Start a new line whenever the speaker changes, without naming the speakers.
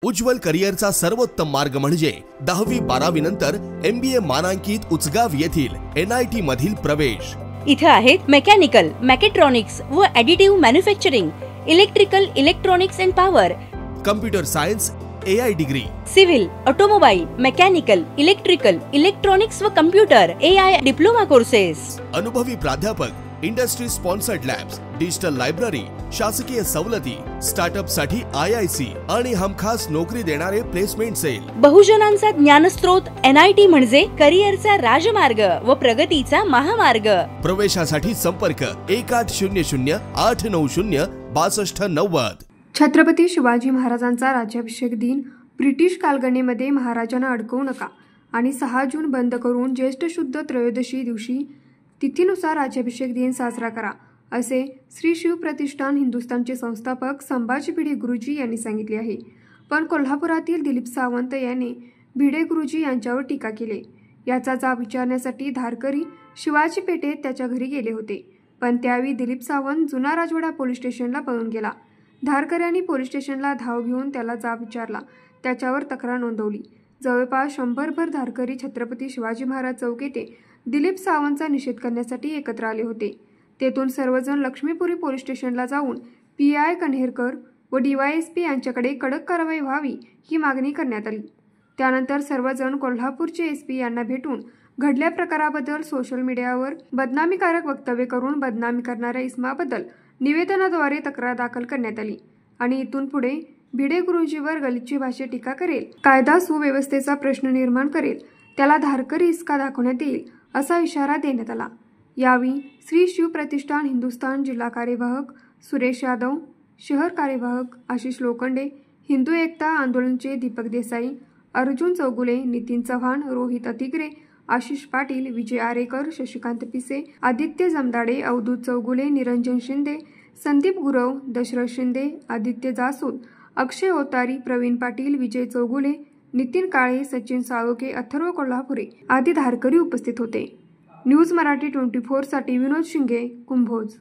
उज्ज्वल करिअरचा सर्वोत्तम मार्ग म्हणजे 10वी-12वी नंतर MBA मानांकित उचगाव येथील NIT मधील प्रवेश।
इथे आहेत मेकॅनिकल, मेकॅट्रॉनिक्स व additive manufacturing, electrical, electronics and power,
computer science, AI degree,
civil, automobile, mechanical, electrical, electronics व कम्प्युटर AI डिप्लोमा कोर्सेस,
अनुभवी प्राध्यापक, industry sponsored labs, digital library, शासकीय सवलती, स्टार्टअप साठी IIC आणि हमखास नोकरी देणारे प्लेसमेंट सेल।
बहुजनांचा ज्ञानस्रोत NIT म्हणजे करिअरचा राजमार्ग व प्रगतीचा महामार्ग।
प्रवेशासाठी संपर्क 1800-890-6290।
छत्रपती शिवाजी महाराजांचा राज्याभिषेक दिन ब्रिटिश कालगणनेमध्ये महाराजांना अडकवू नका आणि 6 जून बंद करून ज्येष्ठ शुद्ध त्रयोदशी दिवशी तिथीनुसार राज्याभिषेक दिन साजरा करा, असे श्री शिव प्रतिष्ठान हिंदुस्थानचे संस्थापक संभाजी भिडे गुरुजी यांनी सांगितले आहे। पण कोल्हापुरातील दिलीप सावंत यांनी भिडे गुरुजी यांच्यावर टीका केली। याचा जाब विचारण्यासाठी धारकरी शिवाजी पेठेत त्याच्या घरी गेले होते, पण त्यावेळी दिलीप सावंत जुना राजवाडा पोलीस स्टेशनला पळून गेला। धारकऱ्यांनी पोलीस स्टेशनला धाव घेऊन त्याला जाब विचारला, त्याच्यावर तक्रार नोंदवली। जवळपास 100भर धारकरी छत्रपती शिवाजी महाराज चौक येथे दिलीप सावंतचा निषेध करण्यासाठी एकत्र आले होते। तेथून सर्वजण लक्ष्मीपुरी पोलीस स्टेशनला जाऊन PI कन्हेरकर व DYSP यांच्याकडे कडक कारवाई व्हावी ही मागणी करण्यात आली। त्यानंतर सर्वजण कोल्हापूरचे SP यांना भेटून घडल्या प्रकाराबद्दल सोशल मीडियावर बदनामीकारक वक्तव्य करून बदनामी करणाऱ्या इसमाबद्दल निवेदनाद्वारे तक्रार दाखल करण्यात आली आणि इथून पुढे भिडे गुरुजीवर गलिच्छ भाषेत टीका करेल, कायदा सुव्यवस्थेचा प्रश्न निर्माण करेल, त्याला धारकरी हिसका दाखवण्यात येईल असा इशारा देण्यात आला। यावेळी श्री शिव प्रतिष्ठान हिंदुस्थान जिल्हा कार्यवाहक सुरेश यादव, शहर कार्यवाहक आशिष लोखंडे, हिंदू एकता आंदोलनचे दीपक देसाई, अर्जुन चौगुले, नितीन चव्हाण, रोहित अतिग्रे, आशिष पाटील, विजय आरेकर, शशिकांत पिसे, आदित्य जमदाडे, अवधूत चौगुले, निरंजन शिंदे, संदीप गुरव, दशरथ शिंदे, आदित्य जासूद, अक्षय ओतारी, प्रवीण पाटील, विजय चौगुले, नितीन काळे, सचिन साळोखे, अथर्व कोल्हापुरे आदी धारकरी उपस्थित होते। न्यूज मराठी 24 साठी विनोद शिंगे, कुंभोज।